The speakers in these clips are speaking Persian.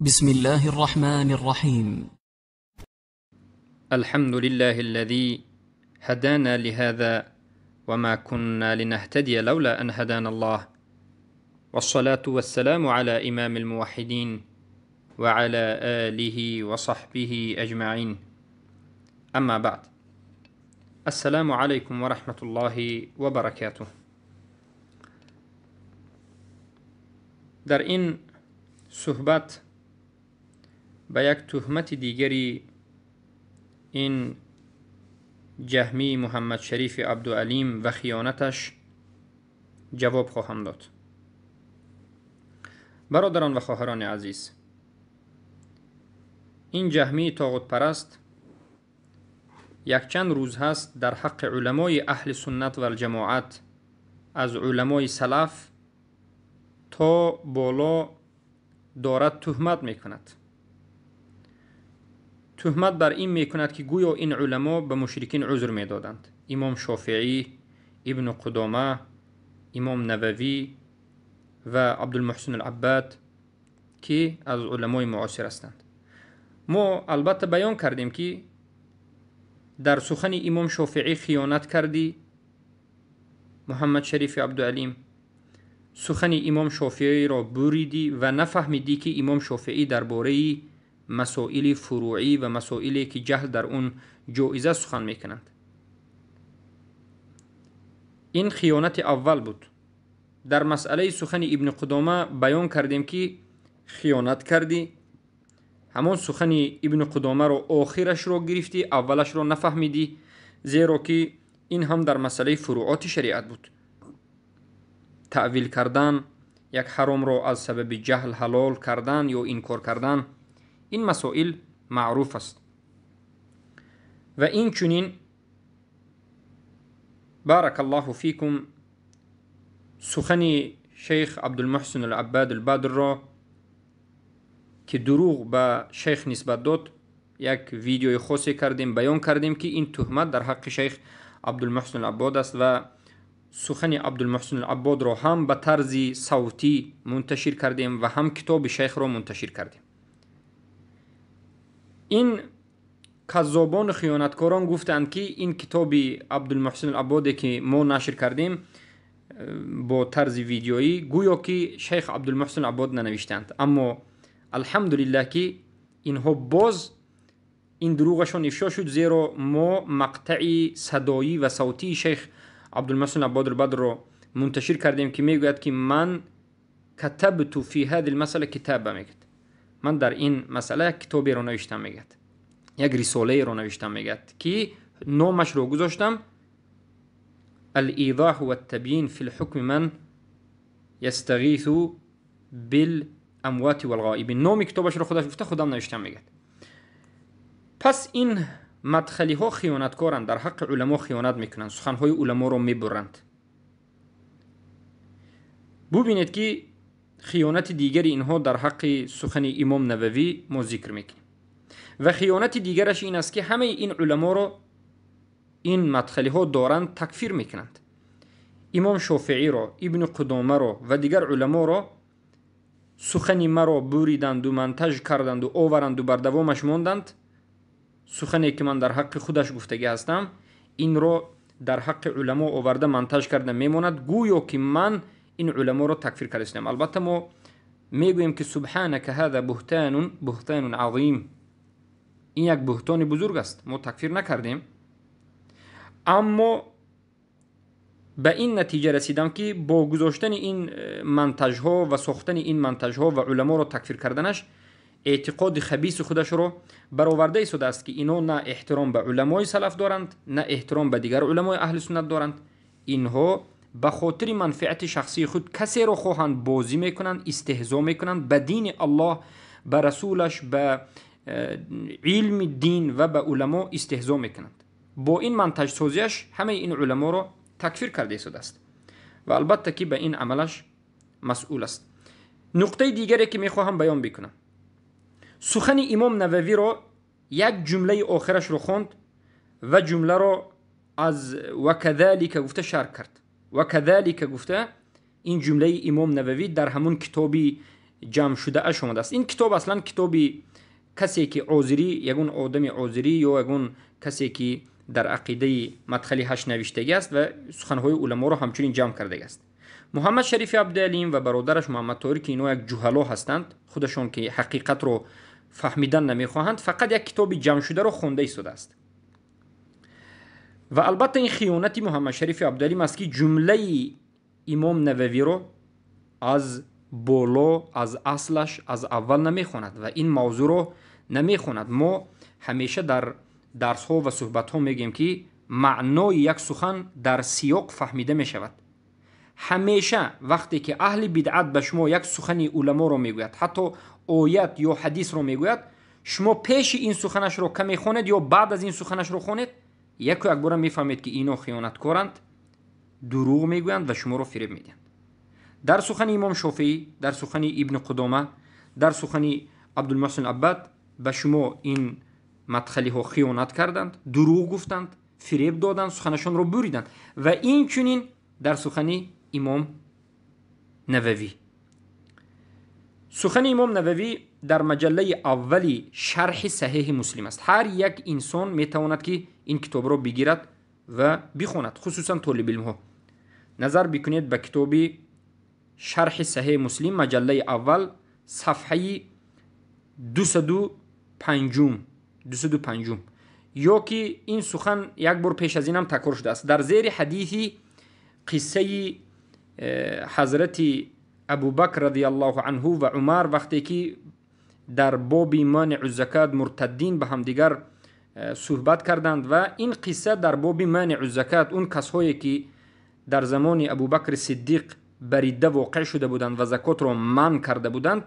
بسم الله الرحمن الرحيم. الحمد لله الذي هدانا لهذا وما كنا لنهتدي لولا أن هدانا الله، والصلاة والسلام على إمام الموحدين وعلى آله وصحبه أجمعين. أما بعد، السلام عليكم ورحمة الله وبركاته. در این صحبت به یک تهمت دیگری این جهمی محمد شریف عبدالعلیم و خیانتش جواب خواهم داد. برادران و خواهران عزیز، این جهمی طاغوت پرست یک چند روز هست در حق علمای اهل سنت و الجماعت از علمای سلف تا بالا دارد تهمت میکند. تهمت بر این میکند که گویا این علما به مشرکین عذر میدادند. امام شافعی، ابن قدامه، امام نووی و عبدالمحسن العباد که از علمای معاصر هستند. ما البته بیان کردیم که در سخن امام شافعی خیانت کردی محمد شریف عبدالعلیم، سخن امام شافعی را بریدی و نفهمیدی که امام شافعی درباره مسائل فروعی و مسائلی که جهل در اون جایزه سخن میکنند. این خیانت اول بود. در مسئله سخن ابن قدامه بیان کردیم که خیانت کردی، همون سخن ابن قدامه رو آخرش رو گرفتی، اولش رو نفهمیدی، زیرا که این هم در مسئله فروعات شریعت بود. تعویل کردن یک حرام رو از سبب جهل حلال کردن یا انکار کردن، این مسائل معروف است. و این چنین بارک الله فیکم سخن شیخ عبدالمحسن العباد البدر را که دروغ به شیخ نسبت داد یک ویدیوی خاصی کردیم، بیان کردیم که این تهمت در حق شیخ عبدالمحسن العباد است و سخن عبدالمحسن العباد را هم به طرز صوتی منتشر کردیم و هم کتاب شیخ را منتشر کردیم. این کذابان خیانتکاران گفتند که این کتاب عبدالمحسن العبادی که ما نشر کردیم با طرز ویدیویی گویا که شیخ عبدالمحسن العباد ننوشتند، اما الحمدلله که اینها باز این دروغشون افشا شد، زیرا ما مقطع صدایی و صوتی شیخ عبدالمحسن العباد البدر را منتشر کردیم که میگوید که من کتبت فی هذه المسأله کتابه، میگد من در این مسئله کتابی رو نوشتم، میگد یک رساله رو نوشتم، میگد که نامش رو گذاشتم الایضاح و التبیین فی الحکم من یستغیث بالاموات والغائبین. نام کتابش رو خودش گفته، خودم نوشتم، میگد. پس این مدخلی ها خیانتکارن، در حق علما خیانت میکنن، سخنهای علما رو میبرند. ببینید که خیانت دیگری اینها در حق سخن امام نووی ما ذکر میکنیم و خیانت دیگرش این است که همه این علما رو این مدخلی ها دارند تکفیر میکنند. امام شافعی را، ابن قدامه را و دیگر علما را سخن مرا بریدند و منتج کردند و آورند و بر دوامش ماندند. سخنی که من در حق خودش گفتگی هستم این را در حق علما آورده منتج کرده میماند، گویا که من این علما را تکفیر کردم. البته ما میگوییم که سبحانك هذا بهتان عظیم، این یک بهتان بزرگ است، ما تکفیر نکردیم، اما به این نتیجه رسیدم که با گذاشتن این منتج ها و ساختن این منتج ها و علما را تکفیر کردنش اعتقاد خبیث خودش رو برآورده ایستاده است که اینا نه احترام به علمای سلف دارند، نه احترام به دیگر علمای اهل سنت دارند. اینها به خاطر منفعت شخصی خود کسی رو خواهند بازی میکنند، استهزا میکنند، به دین الله، به رسولش، به علم دین و به علما استهزا میکنند. با این منتج سازیش همه این علما رو تکفیر کرده ایستاده است و البته که به این عملش مسئول است. نقطه دیگری که میخواهم بیان بکنم، سخن امام نووی را یک جمله آخرش رو خوند و جمله را از وکذالک گفته شرح کرد. وکذالک گفته این جمله امام نووی در همون کتابی جمع شده اش آمده است. این کتاب اصلا کتابی کسی که عذری، یگون آدم عذری یا یگون کسی که در عقیده مدخلی هش نوشته است و سخنهای علما رو همچنین جمع کرده است. محمد شریف عبدالعلیم و برادرش محمد طاهری که اینا یک جهلا هستند، خودشون که حقیقت رو فهمیدن نمیخواهند، فقط یک کتاب جمع شده رو خونده ایستاده است. و البته این خیانت محمد شریف عبدالعلیم است که جمله امام نووی رو از بالا، از اصلش از اول نمیخواند و این موضوع رو نمیخواند. ما همیشه در درس ها و صحبت ها میگیم که معنای یک سخن در سیاق فهمیده میشود. همیشه وقتی که اهل بدعت به شما یک سخن علما رو میگوید، حتی آیت یا حدیث رو میگوید، شما پیش این سخنش رو کمی خوانید یا بعد از این سخنش رو خوانید، یک بار میفهمید که اینا خیانتکارند، دروغ میگویند و شما رو فریب میدن. در سخن امام شافعی، در سخن ابن قدامه، در سخن عبدالمحسن عباد به شما این مدخلی ها خیانت کردند، دروغ گفتند، فریب دادند، سخنشون رو بریدند. و این چنین در سخن امام نووی. سخن امام نووی در مجله اولی شرح صحیح مسلم است. هر یک انسان میتواند که این کتاب رو بگیرد و بخواند، خصوصا طالب علم ها. نظر بکنید به کتاب شرح صحیح مسلم مجله اول صفحه 205 یا که این سخن یک بار پیش از اینم تکرار شده است. در زیر حدیثی قصه حضرت ابوبکر رضی الله عنه و عمر وقتی که در باب مانع الزکات مرتدین به همدیگر صحبت کردند و این قصه در باب مانع الزکات، اون کسایی که در زمان ابوبکر صدیق بریده واقع شده بودند و زکات را منع کرده بودند،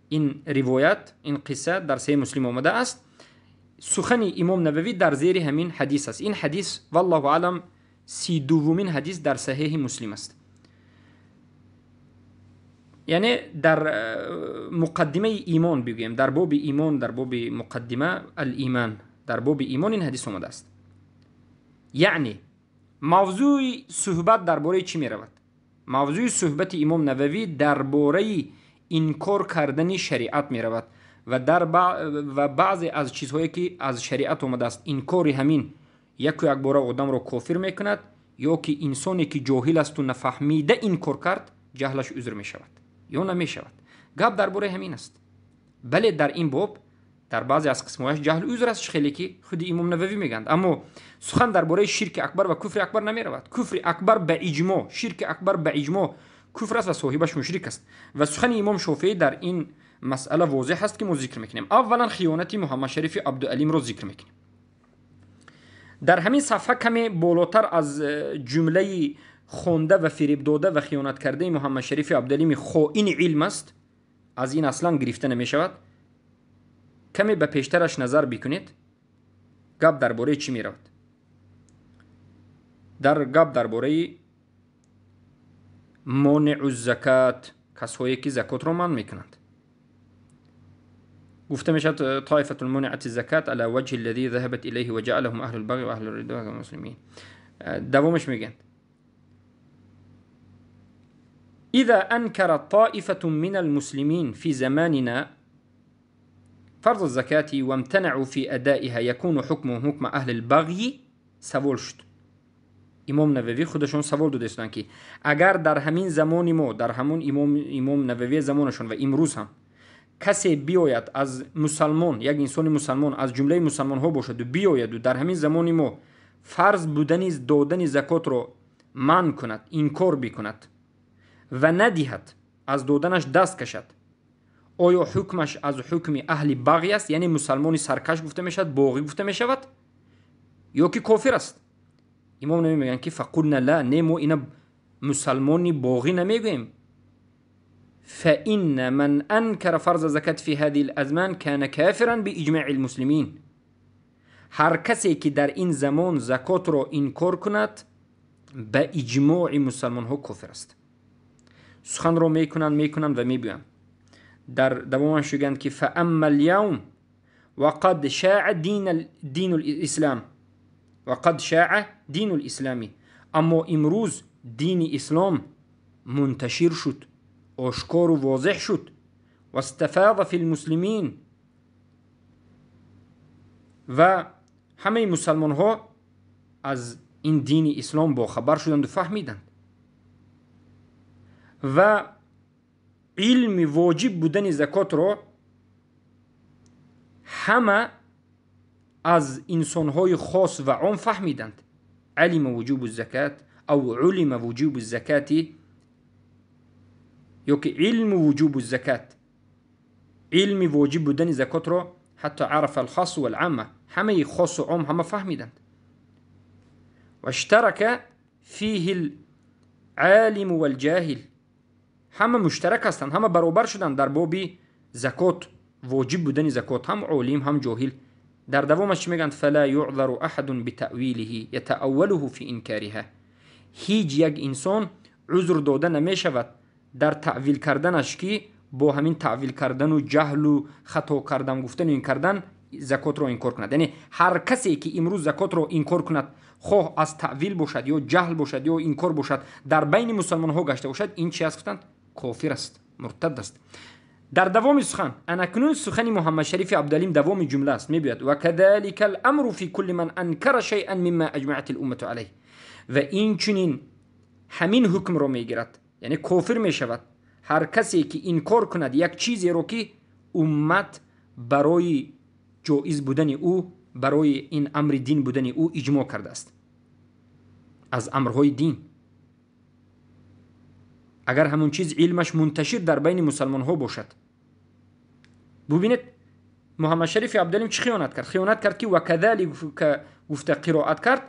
این روایت، این قصه در صحیح مسلم آمده است. سخن امام نووی در زیر همین حدیث است. این حدیث والله اعلم 32مین حدیث در صحیح مسلم است. یعنی در مقدمه ایمان بگویم، در باب ایمان، در باب مقدمه الایمان، در باب ایمان این حدیث آمده است. یعنی موضوع صحبت درباره چی می رود؟ موضوع صحبت امام نووی درباره انکار کردن شریعت می رود و بعضی از چیزهایی که از شریعت آمده است انکار همین یک بار آدم را کافر می کند، یا که انسانی که جاهل است و نفهمیده انکار کرد جهلش عذر می شود یا نمی شود. گپ درباره همین است. بله در این باب در بعضی از قسمهایش جهل عذر است، خیلی که خود امام نووی میگند، اما سخن درباره شرک اکبر و کفر اکبر نمی رود. کفر اکبر به اجماع، شرک اکبر به اجماع کفر است و صاحبش مشرک است. و سخن امام شافعی در این مسئله واضح است که ما ذکر میکنیم. اولا خیانت محمد شریف عبدالعلیم رو ذکر میکنیم. در همین صفحه کمی بالاتر از جمله خونده و فریب داده و خیانت کرده محمد شریف عبدالعلیم خائن علم است، از این اصلا گرفته نمی شود. کمی به پیشترش نظر بکنید. گپ درباره چی می رود؟ در گپ درباره مانع الزکات، کسایی که زکات را منع میکنند. گفته میشد طائفه المنعت الزکات على وجه الذي ذهبت اليه وجعلهم اهل البغي واهل الردى والمسلمين. دوامش میگن اذا انكر طائفه من المسلمين في زماننا فرض الزكاة وامتنعوا في ادائها يكون حكمهم حكم اهل البغي. سوال شد. امام نووی خودشون سوال دادن که اگر در همین زمان ما، در همون امام نووی زمانشون و امروز هم کسی بیاید از مسلمان، یک انسان مسلمان از جمله مسلمان ها باشد و بیاید و در همین زمان ما فرض بودن دادن زکات رو منع کند، انکار بکند و ندهد، از دادنش دست کشد، آیا حکمش از حکم اهل بغی است؟ یعنی مسلمانی سرکش گفته میشد، باغی گفته میشود، یا که کافر است؟ امام نووی میگن که فقلنا لا، نمو اینا مسلمانی باغی نمیگویم. فإن من أنكر فرض الزكاة في هذه الأزمان كان كافرا بإجماع المسلمين. هر کسی که در این زمان زکات را انکار کند به اجماع مسلمان ها کافر است. سخن را میکنند و میگویند. در دوامش میگن که فأما اليوم وقد شاع دين الإسلام وقد شاع دين الإسلامي. اما امروز دین اسلام منتشر شد، آشکار و واضح شد. واستفاض في المسلمین و همه مسلمان ها از این دین اسلام با خبر شدند و فهمیدند و علم واجب بودن زکات را همه از انسانهای خاص و عام فهمیدند. علم وجوب الزکات او علم وجوب الزکات یا که علم وجوب الزکات، علم واجب بودن زکات را حتی عرف الخاص والعامه، همه خاص و عام همه فهمیدند. و اشترک فیه العالم والجاهل، همه مشترک هستند، همه برابر شدند در باب زکات، واجب بودن زکات، هم عالم هم جاهل. در دوامش میگند فلا یعذر احد بتأویله یتأوله فی انکارها، هیچ یک انسان عذر داده نمیشود در تعویل کردنش که با همین تعویل کردن و جهل و خطا کردن گفتن و این کردن زکات را انکار کند. یعنی هر کسی که امروز زکات را انکار کند، خواه از تعویل باشد یا جهل باشد یا انکار باشد، در بین مسلمان ها گشته باشد، این چی است گفتند؟ کافر است، مرتد است. در دوام سخن انکنون سخن محمد شریف عبدالعلیم دوام جمله است، میگوید و كذلك الامر في كل من انکر شيئا مما اجمعت الامه علیه، و این چنین همین حکم را میگیرد، یعنی کافر میشود هر کسی که انکار کند یک چیزی رو که امت برای جایز بودن او، برای این امر دین بودن او اجماع کرده است از امرهای دین. اگر همون چیز علمش منتشر در بین مسلمان ها باشد. ببینید محمد شریف عبدالعلیم چه خیانت کرد؟ خیانت کرد که و کذالک که گفته قرائت کرد،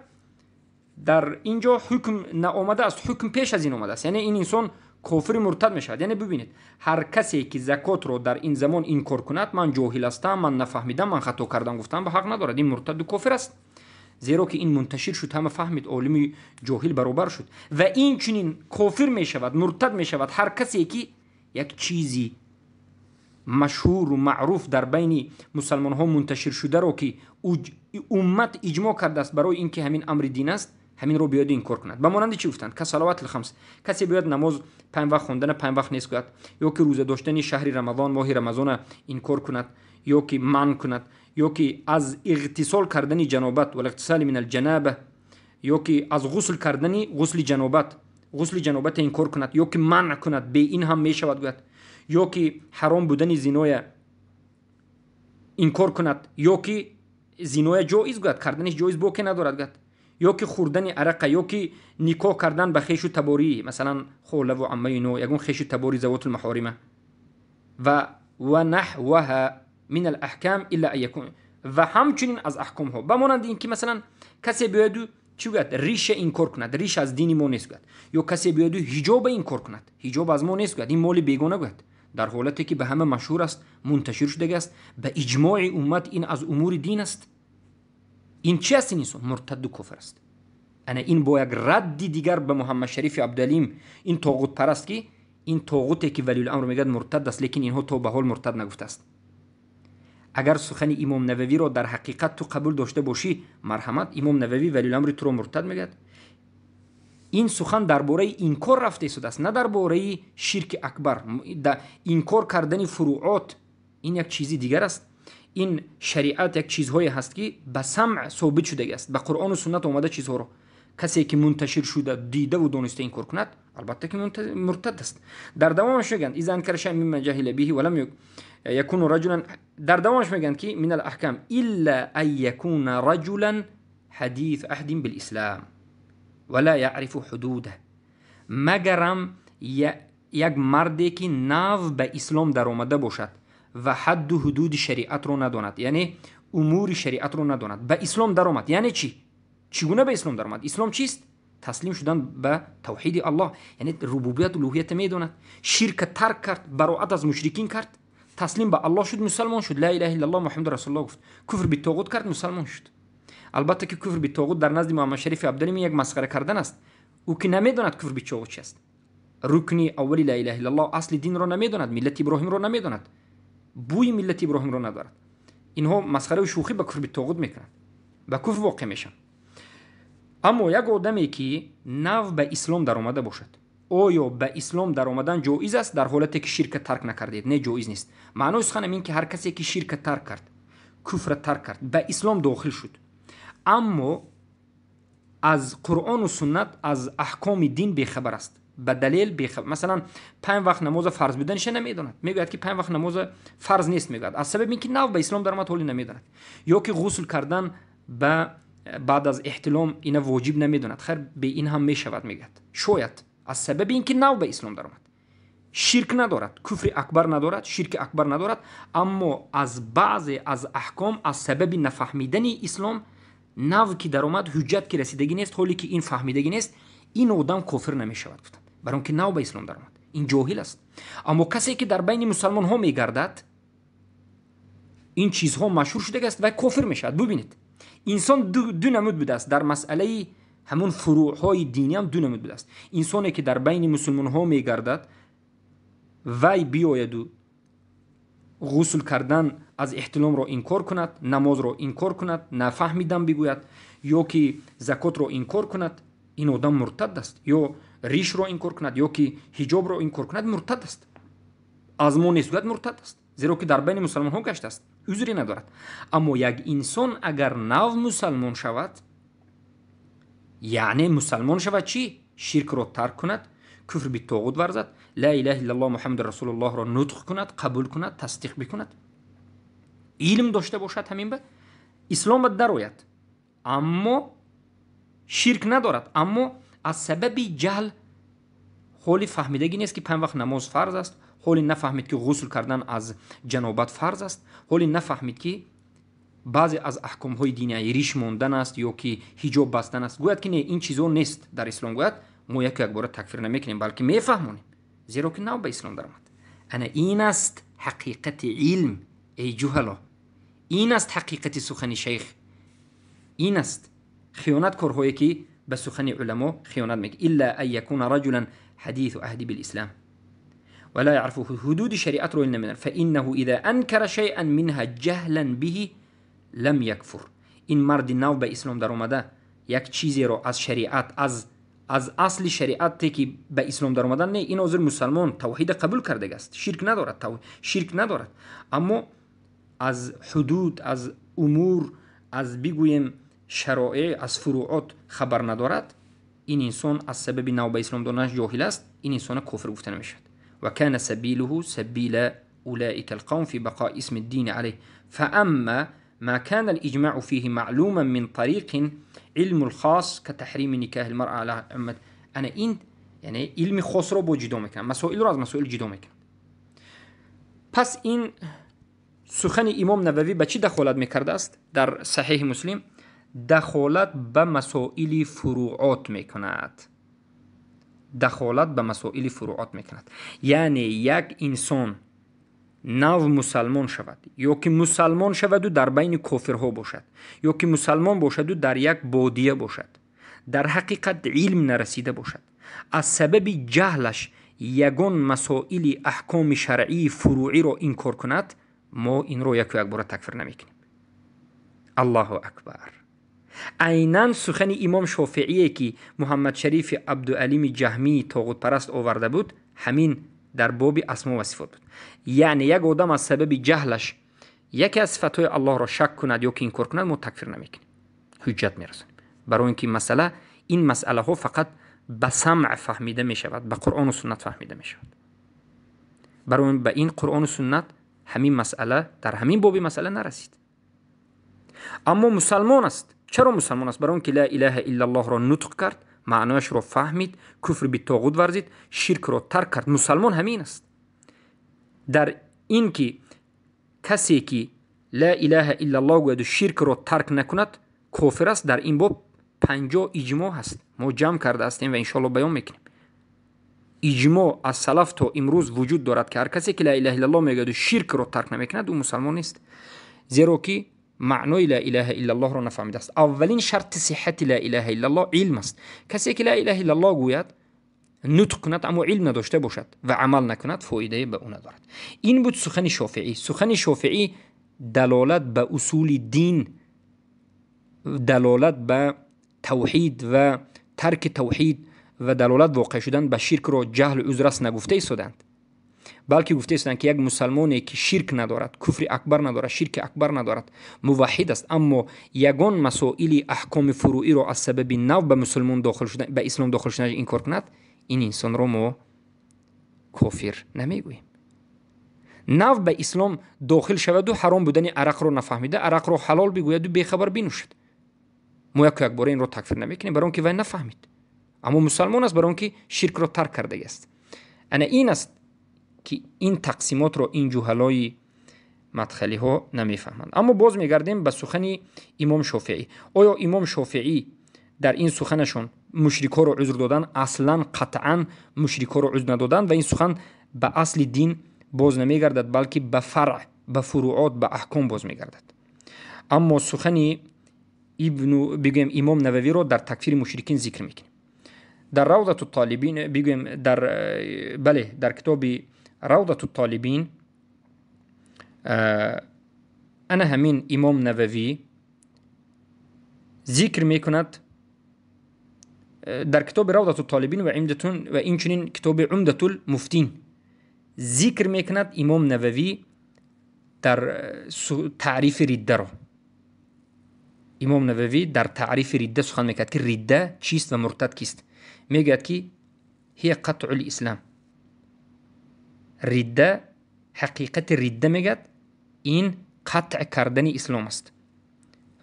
در اینجا حکم نآمده است، حکم پیش از این آمده است، یعنی این انسان کافر مرتد می شود. یعنی ببینید هر کسی که زکات رو در این زمان انکار کند، من جاهل هستم، من نفهمیدم، من خطا کردم گفتم، به حق ندارد، این مرتد و کافر است، زیرا که این منتشر شد، همه فهمید، عالم جاهل برابر شد. و این چنین کافر می شود، مرتد می شود هر کسی که یک چیزی مشهور و معروف در بین مسلمان ها منتشر شده رو که امت اجماع کرده است برای اینکه همین امر دین است، همین رو بیاد انکار کند. به مانند چی گفتند؟ که صلوات الخمس، کسی بیاد نماز 5 وقت خوندن 5 وقت نیست کند، یا که روزه داشتن شهر رمضان، ماه رمضان انکار کند، یا که منع کند، یا که از اغتسال کردن جنابت و الاغتسال من الجنابه، یا که از غسل کردن غسل جنابت انکار کند، یا که منع کند، به این هم می شود گفت، یا که حرام بودن زینای انکار کند، یا که زینای جایز گفت، کردنش جایز بو که ندارد گفت، یا که خوردن عرق، یا که نکاح کردن به خویش و تباری، مثلا خوله و عمه اینو یگون خویش و تباری ذوات المحارمه و نحوها من الاحکام الا ان یکون، و همچنین از احکام ها. بمانند این که مثلا کسی بیاد چی گفت ریشه انکار کند، ریشه از دین ما نیست گفت، یا کسی بیاد حجاب انکار کند، حجاب از ما نیست گفت، این مال بیگانه گفت، در حالتی که به همه مشهور است، منتشر شده است، به اجماع امت این از امور دین است. این چی است؟ این انسان مرتد و کافر است. انا این با یک رد دیگر به محمد شریف عبدالعلیم، این طاغوت پرست که این طاغوتی که ولی الامر میگه مرتد است، لیکن اینها تو به حال مرتد نگفته است. اگر سخن امام نووی را در حقیقت تو قبول داشته باشی، مرحمت، امام نووی ولی الامر تو را مرتد میگه. این سخن درباره انکار رفته شده است، نه درباره شرک اکبر. انکار کردن فروعات این یک چیزی دیگر است. این شریعت یک چیزهایی هست که به سمع ثابت شده است، به قرآن و سنت اومده چیزها رو کسی که منتشر شده دیده و دانسته انکار کند، البته که مرتد است. در دوامش میگن اذا انکر شیء مما جهل به ولم یکون رجلا، در دوامش میگن که من الاحکام الا ان یکون رجلا حدیث عهد بالاسلام ولا يعرف حدوده، مگرم یک مردی که نو به اسلام در آمده باشد و حد و حدود شریعت رو نداند، یعنی امور شریعت رو نداند، به اسلام در آمد. یعنی چی؟ چگونه به اسلام در آمد؟ اسلام چیست؟ تسلیم شدن به توحید الله، یعنی ربوبیت و الوهیت میداند، شرک ترک کرد، براءت از مشرکین کرد، تسلیم به الله شد، مسلمان شد، لا اله الا الله محمد رسول الله گفت، کفر به طاغوت کرد، مسلمان شد. البته که کفر به طاغوت در نزد محمد شریف عبدالعلیم یک مسخره کردن است. او که نمیداند کفر به طاغوت چیست، رکنی اولی لا اله الا الله، اصل دین را نمیداند، ملت ابراهیم را نمیداند، بوی ملت ابراهیم را ندارد. اینها مسخره و شوخی به کفر به طاغوت میکنند، به کفر واقع میشن. اما یک آدمی که نو به اسلام در آمده باشد آیا به اسلام در آمدن جایز است در حالتی که شرک ترک نکردید؟ نه، جایز نیست. معنای سخنم این که هر کسی که شرک ترک کرد، کفر ترک کرد، به اسلام داخل شد، اما از قرآن و سنت، از احکام دین بیخبر است، به دلیل بیخبر. مثلا 5 وقت نماز فرض بودنش نمیداند، میگوید که 5 وقت نماز فرض نیست، میگوید از سبب اینکه نو به اسلام در آمد حالی نمیداند. یا که غسل کردن بعد از احتلام اینا واجب نمیداند، خیر به این هم میشود، میگوید شاید از سبب اینکه نو به اسلام در آمد. شرک ندارد، کفر اکبر ندارد، شرک اکبر ندارد، اما از بعضی از احکام از سبب نفهمیدن اسلام نو که در اومد حجت که رسیدگی نیست، حالی که این فهمیدگی نیست، این آدم کافر نمی شود، برای اون که نو به اسلام در اومد، این جاهل است. اما کسی که در بین مسلمان ها می گردد، این چیزها مشهور شده است و کافر می شود. ببینید انسان دو نمود بوده است در مسئله همون فروع های دینی، هم دو نمود بوده است. انسانی که در بین مسلمان ها می گردد وی بیاید و غسل کردن از احتلام را انکار کند، نماز را انکار کند، نفهمیدم بگوید، یا که زکات را انکار کند، این آدم مرتد است. یا ریش را انکار کند، یا که حجاب را انکار کند، مرتد است. از ما نسبت مرتد است، زیرا که در بین مسلمان ها گشته است، عذری ندارد. اما یک انسان اگر نو مسلمان شود، یعنی مسلمان شود چی؟ شرک را ترک کند، کفر به طاغوت ورزد، لا اله الا الله محمد رسول الله را نطق کند، قبول کند، تصدیق بکند، علم داشته باشد، همین به اسلام درآید، اما شرک ندارد، اما از سبب جهل حالی فهمیدگی نیست که 5 وقت نماز فرض است، حالی نفهمید که غسل کردن از جنابت فرض است، حالی نفهمید که بعضی از احکام های دینی ریش ماندن است یا که حجاب بستن است. گوید که نه، این چیزا نیست در اسلام. گوید ما یک بار تکفیر نمیکنیم، بلکه میفهمونیم، زیرا که نو به اسلام در آمد. انا این است حقیقت علم ای جهلا، این است حقیقت سخن شیخ، این است خیانت کارهایی که به سخن علما خیانت میگه. الا ان یکون رجلا حدیث عهد بالاسلام ولا يعرف حدود شریعت رو نمیدن، فانه اذا انکر شیئا منها جهلا به لم یکفر. این مرد نو به اسلام در اومده یک چیزی رو از شریعت، از اصل شریعت که به اسلام در اومدن، نه، این عذر مسلمان توحید قبول کرده است، شرک ندارد، شرک ندارد، اما از حدود، از امور، از بگویم شرایع، از فروعات خبر ندارد، این انسان از سبب نو به اسلام دانش جاهل است، این انسان کافر گفته نمیشد. و کان سبیله سبیل اولئک القوم فی بقاء اسم الدین علیه، فاما ما كان الاجماع فيه معلوما من طريق علم الخاص كتحريم نکاح المرأة على امت. انا این یعنی علم خاص رو با جدا میکنم، مسائل رو از مسائل جدا میکنم. پس این سخن امام نووی به چی دخالت میکرده است؟ در صحیح مسلم دخالت به مسائل فروعات میکند، دخالت به مسائل فروعات میکند. یعنی یک انسان نو مسلمان شود، یا که مسلمان شود و در بین کافرها باشد، یا که مسلمان باشد و در یک بادیه باشد، در حقیقت علم نرسیده باشد، از سبب جهلش یگان مسائل احکام شرعی فروعی را انکار کند، ما این رو یک بار تکفیر نمیکنیم. الله اکبر. عیناً سخن امام شافعی که محمد شریف عبدالعلیم جهمی طاغوت پرست آورده بود، همین در باب اسما و صفات بود. یعنی یک آدم از سبب جهلش یکی از صفاتهای الله را شک کند یا که انکار کند، ما تکفیر نمیکنیم، حجت میرسونیم. برای اینکه این مسئله ها فقط به سمع فهمیده می شود، به قرآن و سنت فهمیده می شود. برای به این قرآن و سنت همین مسئله در همین باب مسئله نرسید. اما مسلمان است. چرا مسلمان است؟ برای اینکه لا اله الا الله را نطق کرد، معنایش را فهمید، کفر به طاغوت ورزید، شرک را ترک کرد. مسلمان همین است. در این که کسی که لا اله الا الله گوید و شرک را ترک نکند کافر است، در این باب 50 اجماع هست، ما جمع کرده هستیم و انشاءالله بیان میکنیم. اجماع از سلف تا امروز وجود دارد که هر کسی که لا اله الا الله میگوید و شرک را ترک نمیکند او مسلمان نیست، زیرا که معنای لا اله الا الله را نفهمیده است. اولین شرط صحت لا اله الا الله علم است. کسی که لا اله الا الله گوید، نطق کند، اما علم نداشته باشد و عمل نکند، فایده به اون ندارد. این بود سخن شافعی. سخن شافعی دلالت به اصول دین، دلالت به توحید و ترک توحید و دلالت واقع شدن به شرک را جهل و عذر است نگفته ایستادند، بلکه گفته ایستادند که یک مسلمانی که شرک ندارد، کفر اکبر ندارد، شرک اکبر ندارد، موحد است، اما یگان مسائل احکام فروعی را از سبب نو به مسلمان داخل شدن، به اسلام داخل شدن انکار کند، این انسان را ما کافر نمیگوییم. نو به اسلام داخل شود و حرام بودن عرق را نفهمیده، عرق را حلال بگوید و بیخبر بنوشد، ما یک بار این را تکفیر نمیکنیم برای آنکه وی نفهمید، اما مسلمان است برای آنکه شرک را ترک کرده است. انا این است که این تقسیمات را این جهلای مدخلی ها نمیفهمند. اما باز میگردیم به سخن امام شافعی. آیا امام شافعی در این سخنشون مشرکا را عذر دادن؟ اصلا قطعا مشرکا را عذر ندادن و این سخن به اصل دین باز نمیگردد، بلکه به فرع، به فروعات، به احکام باز میگردد. اما سخن بگویم امام نووی را در تکفیر مشرکین ذکر میکنیم. در روضة الطالبین بگویم در کتاب روضة الطالبین انا همین امام نووی ذکر میکند، در کتاب روضة الطالبین و این چنین کتاب عمدة المفتین ذکر میکند امام نووی در تعریف ردة را. امام نووی در تعریف ردة سخن میکند که ردة چیست و مرتد کیست. میگوید که هی قطع الاسلام. ردة، حقیقت ردة میگوید این قطع کردن اسلام است.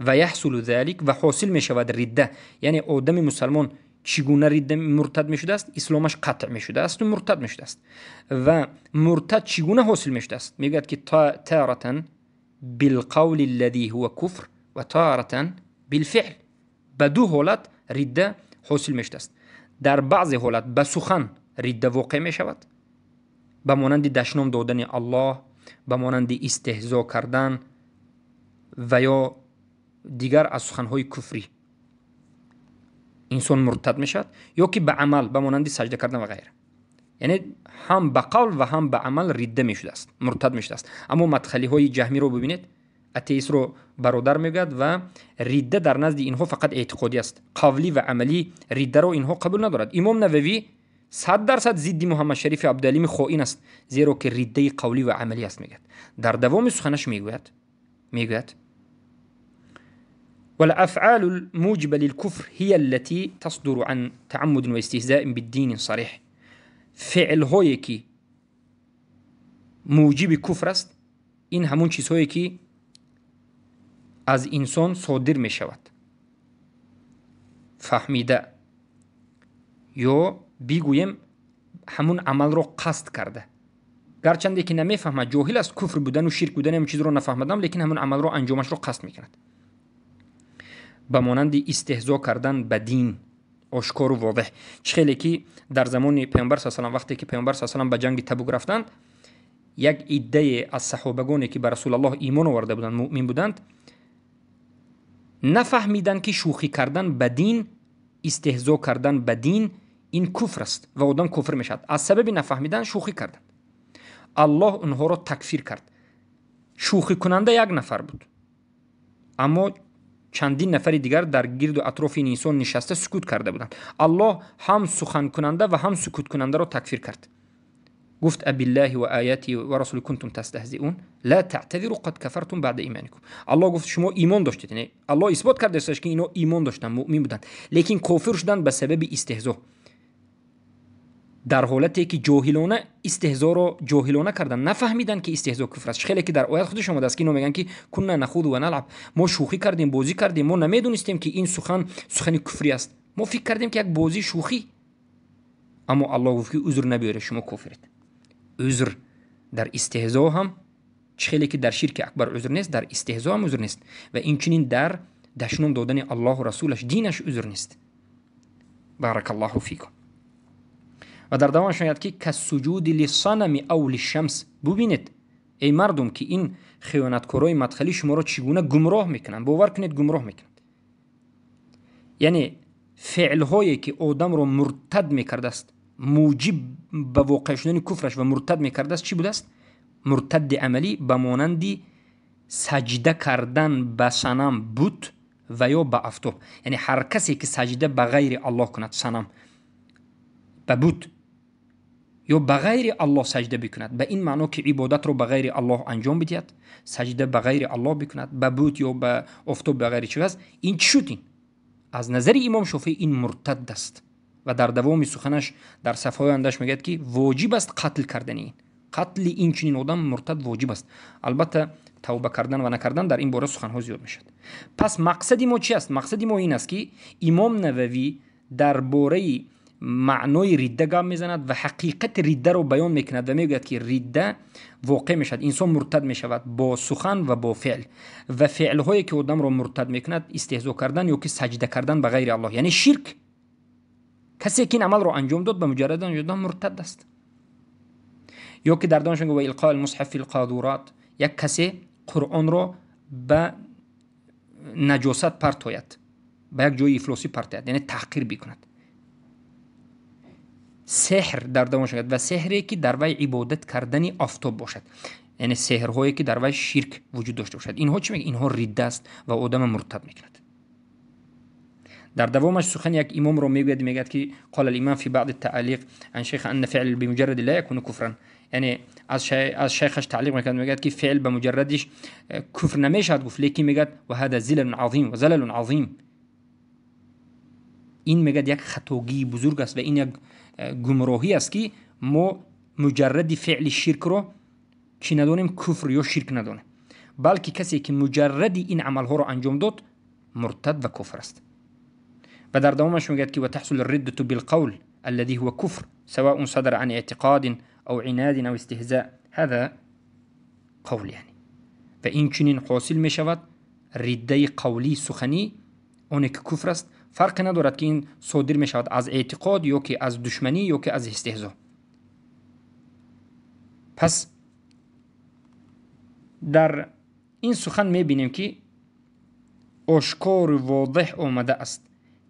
و یحصل ذلك و حاصل میشود ردة، یعنی آدم مسلمان چگونه ردة مرتد میشده است؟ اسلامش قطع میشده است و مرتد میشده است. و مرتد چگونه حاصل میشده است؟ میگوید که تارة بالقول الذي هو كفر و تارة بالفعل. به دو حالت ردة حاصل میشده است. در بعض حالت به سخن ردة واقع میشود، به مانند دشنام دادن الله، به مانند استهزا کردن و یا دیگر از سخنهای کفری انسان مرتد میشد، یا که به عمل به مانند سجده کردن و غیره. یعنی هم به قول و هم به عمل ردة میشده است، مرتد میشده است. اما مدخلی های جهمی رو ببینید، اتئیست رو برادر میگوید و ردة در نزد اینها فقط اعتقادی است، قولی و عملی ردة رو اینها قبول ندارد. امام نووی 100% ضد محمد شریف عبدالعلیم خائن است، زیرا که ردة قولی و عملی است. میگوید در دوام سخنش میگوید والافعال الموجبه للكفر هي التي تصدر عن تعمد و استهزاء بالدين صریح. فعل هایی که موجب کفر است، این همون چیزهایی که از انسان صادر می شود فهمیده، یا بگویم همون عمل رو قصد کرده، گرچنده که نمیفهمد، جاهل است، کفر بودن و شرک بودن هم چیز رو نفهمدم، لیکن همون عمل رو انجامش رو قصد میکند. به مانند استهزا کردن به دین آشکار و واضح. خیلی که در زمان پیامبر صلی الله علیه و آله وقتی که پیامبر صلی الله علیه و آله به جنگ تبوک رفتند، یک عده از صحابگانی که به رسول الله ایمان آورده بودند، مؤمن بودند، نفهمیدند که شوخی کردن به دین، استهزا کردن به دین این کفر است و آدم کفر میشد. از سبب نفهمیدن شوخی کردند. الله اونها را تکفیر کرد. شوخی کننده یک نفر بود، اما چندین نفر دیگر در گرد و اطراف این انسان نشسته سکوت کرده بودند. الله هم سخن کننده و هم سکوت کننده را تکفیر کرد. گفت ابالله و آیاته و رسول کنتم تستهزئون لا تعتذروا قد كفرتم بعد ایمانکم. الله گفت شما ایمان داشتید، یعنی الله اثبات کرده است که اینا ایمان داشتن، مؤمن بودند، لیکن کافر شدند به سبب استهزا. در حالتی که جاهلانه استهزا را جاهلانه کردن، نفهمیدن که استهزا کفر است. خیلی که در آیات خودشون اومده است که اینا میگن که کنا نخوض و نلعب، ما شوخی کردیم، بازی کردیم، ما نمیدونستیم که این سخن کفری است، ما فکر کردیم که یک بازی شوخی. اما الله گفت که عذر نبیاره، شما کافرید. عذر در استهزا هم، خیلی که در شرک اکبر عذر نیست، در استهزا هم عذر نیست، و این چنین در دشنام دادن الله و رسولش، دینش عذر نیست. بارک الله فیکم. و در دوامش میاد که کالسجود للصنم او للشمس. ببینید ای مردم که این خیانتکارای مدخلی شما را چگونه گمراه میکنن. باور کنید گمراه میکنند. یعنی فعل هایی که آدم را مرتد میکرده است، موجب به واقع شدن کفرش و مرتد میکرده است، چی بوده است؟ مرتد عملی به مانند سجده کردن به صنم، بت و یا به آفتاب. یعنی هر کسی که سجده به غیر الله کند، صنم به بت یا به غیر الله سجده بکند، به این معنا که عبادت رو به غیر الله انجام بدهد، سجده به غیر الله بکند، به بت یا به آفتاب به غیر چیز، این چی شد؟ این از نظر امام شافعی این مرتد است و در دوام سخنش در صفحه اندش میگه که واجب است قتل کردن این. قتل این چنین آدم مرتد واجب است. البته توبه کردن و نکردن در این باره سخن‌ها زیاد میشد. پس مقصد ما چی است؟ مقصد ما این است که امام نووی درباره معنای ریده گام میزند و حقیقت ریده رو بیان میکند و میگوید که ریده واقع میشد، انسان مرتد میشود با سخن و با فعل، و فعل هایی که آدم رو مرتد میکند استهزا کردن یا که سجده کردن به غیر الله، یعنی شرک. کسی که این عمل رو انجام داد به مجرد انجام دادن مرتد است. یا که در دانش میگه و القاء المصحف فی القاذورات، یک کسی قرآن رو به نجاست پرتاید، به یک جای افلاسی پرتاید، یعنی تحقیر بکند. سحر در دوام شد و سحری که در وی عبادت کردن آفتاب باشد، یعنی سحرهایی که در وی شرک وجود داشته باشد. اینها چی میگه؟ اینها ریده است و آدم مرتد میکند. در دوامش سخن یک امام رو میگوید که قال الامام فی بعض التعلیق عن شیخ ان فعل بمجرد لا يكون کفرا، یعنی از شیخش تعلیق میکرد میگه که فعل به مجردش کفر نمیشد گفت، لیکن میگه و هذا زلل عظیم و زلل عظیم، این میگه یک خطاگی بزرگ است و این یک گمراهی است که ما مجرد فعل شرک رو چی ندانیم کفر یا شرک ندانیم، بلکه کسی که مجرد این عمل ها رو انجام داد مرتد و کفر است. و در دوامش میگه که و تحصل الردة بالقول الذي هو كفر سواء صدر عن اعتقاد او عناد او استهزاء، هذا قول يعني. و این چنین حاصل می شود رده قولی سخنی اون که کفر است، فرق ندارد که این صادر می شود از اعتقاد یا که از دشمنی یا که از استهزاء. پس در این سخن می بینیم که آشکار و واضح آمده است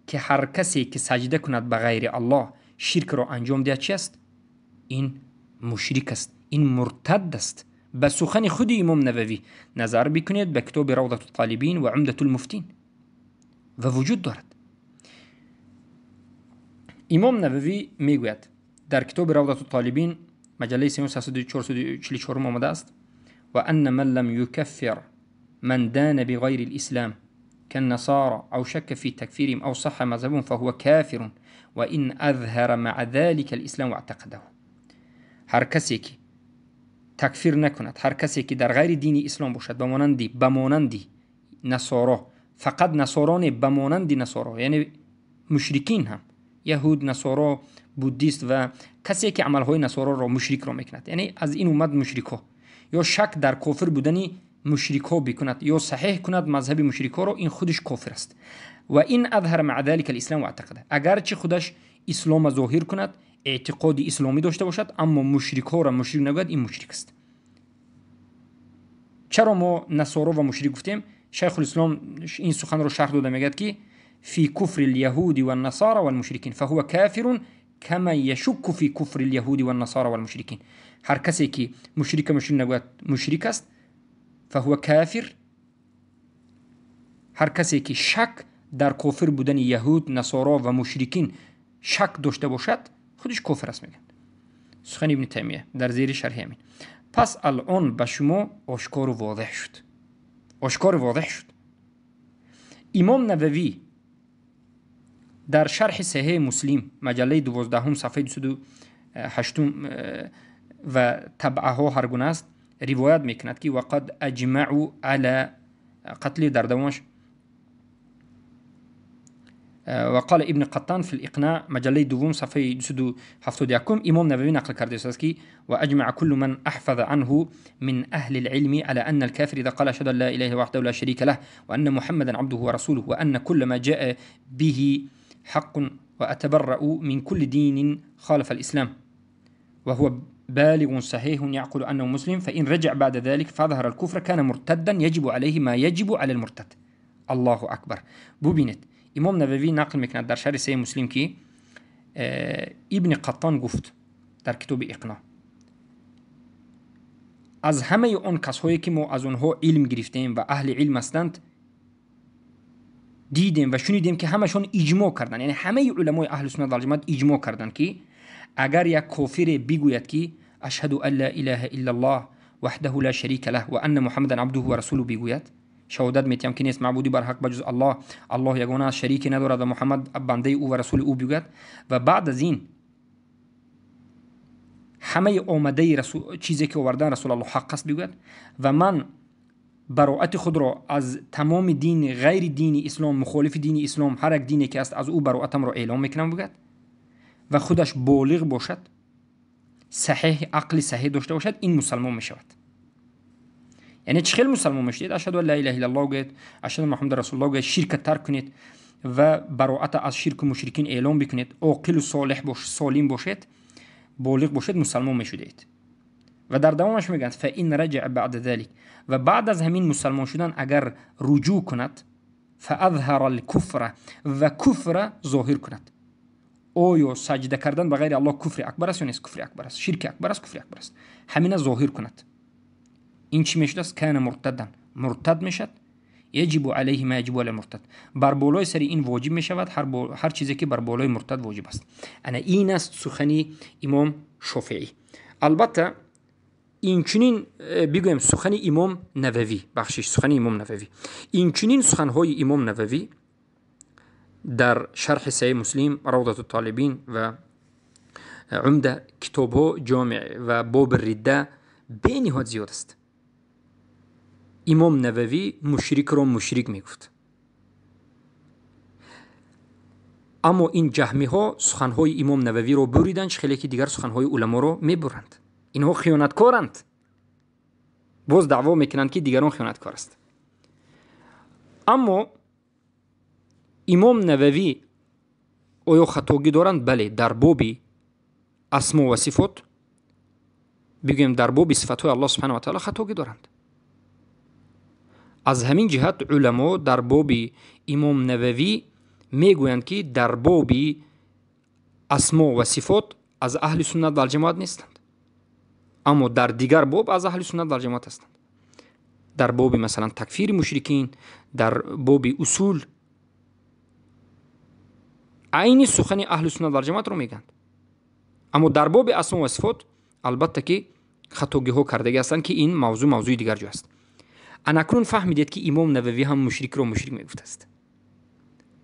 که هر کسی که سجده کند به غیر الله، شرک را انجام دهد چی است؟ این مشرک است، این مرتد است. به سخن خود امام نووی نظر بکنید به کتاب روضة الطالبین و عمدة المفتین و وجود دارد. امام نووی میگوید در کتاب روضة الطالبین مجله 344 آمده است و ان من لم يكفر من دان بغير الاسلام كالنصارى او شك في تكفيرهم او صح مذهبهم فهو كافر وان اظهر مع ذلك الاسلام واعتقده. هر کسی که تکفیر نکند، هر کسی که در غیر دین اسلام باشد، بمانندی نصارا، فقط نصاران بمانندی نصارا، یعنی مشرکین هم، یهود، نصارا، بودیست و کسی که عملهای نصارا را مشرک را میکند، یعنی از این اومد مشرکا، یا شک در کافر بودنی مشرکا بکند یا صحیح کند مذهب مشرکا را، این خودش کافر است. و این اظهر مع ذلك الاسلام واعتقده، اگرچه خودش اسلام ظاهر کند، اعتقاد اسلامی داشته باشد، اما مشرکا را مشرک نگوید، این مشرک است. چرا ما نصارا و مشرک گفتیم؟ شیخ الاسلام این سخن رو شرح داده، میگه که فی کفر اليهود والنصارى والمشرکین فهو کافر كما يشك في كفر اليهود والنصارى والمشرکین. هر کسی که مشرک نگوید مشرک است، فهو کافر. هر کسی که شک در کافر بودن یهود، نصارا و مشرکین شک داشته باشد، خودش کافر است. میگن سخن ابن تیمیه در زیر شرح همین. پس الان به شما آشکار و واضح شد، آشکار و واضح شد. امام نووی در شرح صحیح مسلم مجله 12 صفحه 208 و تبعه ها هر گونه است روایت میکند که وقد اجمعوا على قتل، در دوامش وقال ابن قطان في الإقناع مجله دوم صفحه 271 امام نووي نقل کرده است که و اجمع كل من احفظ عنه من اهل العلم على ان الكافر اذا قال اشهد ان لا اله وحده لا شريك له وان محمدا عبده ورسوله وان كل ما جاء به حق واتبرأ من كل دين خالف الاسلام وهو بالغ صحيح يعقل انه مسلم فان رجع بعد ذلك فظهر الكفر كان مرتدا يجب عليه ما يجب على المرتد. الله اكبر. ببینید امام نووی نقل میکند در شرح صحیح مسلم که ابن قطان گفت در کتاب اقناع از همه اون کسایی که ما از اونها علم گرفتیم و اهل علم هستند دیدیم و شنیدیم که همشون اجماع کردن، یعنی همه علمای اهل سنت و جماعت اجماع کردن که اگر یک کافر بگوید که اشهد ان لا اله الا الله وحده لا شریک له و ان محمدا عبده و رسوله بگوید، شهادت میتیم که نیست معبودی بر حق بجز الله، الله یگانه است، شریکی ندارد و محمد بنده او و رسول او بگوید، و بعد از این همه آمده رسول چیزی که آوردن رسول الله حق است بگوید، و من براءت خود را از تمام دین غیر دین اسلام، مخالف دین اسلام، هر یک دینی که است از او براءتم را اعلام میکنم بگوید، و خودش بالغ باشد، صحیح، عقل صحیح داشته باشد، این مسلمان می شود. یعنی چه خیلی مسلمان میشید؟ اشهد ان لا اله الا الله گوید، اشهد محمد رسول الله گوید، شرک ترک کنید و براءت از شرک و مشرکین اعلام بکنید، عاقل و صالح باش، سالم باشید، بالغ باشید، مسلمان میشید. و در دوامش میگن فإن رجع بعد ذلك، و بعد از همین مسلمان شدن اگر رجوع کند، فاظهر الكفر، و کفر ظاهر کند. آیا سجده کردن به غیر الله کفر اکبر است یا نیست؟ کفر اکبر است. شرک اکبر است، کفر اکبر است. همین ظاهر کند. این چی میشد است؟ کان مرتدا، مرتد میشد. یجب علیه ما یجب علی مرتد، بر بالای سری این واجب میشود هر چیزی که بر بالای مرتد واجب است. انا این است سخنی امام شافعی. البته این چنین بگویم سخن امام نووی، بخشش سخن امام نووی، این چنین سخنهای امام نووی در شرح صحیح مسلم، روضة الطالبین و عمده کتاب‌ها جامع و باب الرده به نهایت زیاد است. امام نووی مشرک را مشرک میگفت، اما این جهمی ها سخنهای امام نووی را بریدند، خیلی که دیگر سخنهای علما را میبرند. اینها خیانتکارند، باز دعوا میکنند که دیگران خیانتکار است. اما امام نووی آیا خطاگی دارند؟ بله، در باب اسما و صفات، بگویم در باب صفات الله سبحانه و تعالی خطاگی دارند. از همین جهت علما در باب امام نووی میگویند که در باب اسما و صفات از اهل سنت و جماعت نیستند، اما در دیگر باب از اهل سنت و جماعت هستند. در باب مثلا تکفیر مشرکین، در باب اصول، عین سخن اهل سنت و جماعت رو میگند. اما در باب اسما و صفات البته که خطاگی ها کردگی هستند که این موضوع دیگر جو است. اکنون فهمیدید که امام نووی هم مشرک رو مشرک میگفت است.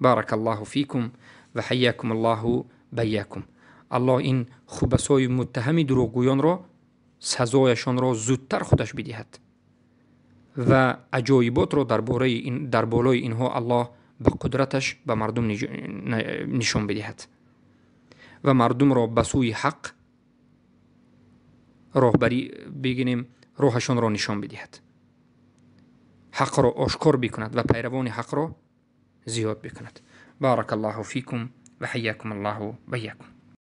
بارک الله فیکم و حیاکم الله بیاکم. الله این خبثای متهم دروغگویان را سزایشان را زودتر خودش بدهد و عجایبات را در بالای اینها الله به قدرتش به مردم نشان بدهد و مردم را به سوی حق راهبری بگیریم، راهشان را نشان بدهد، حق را آشکار بکند و پیروان حق را زیاد بکند. بارک الله فیکم و حیاکم الله بیاکم.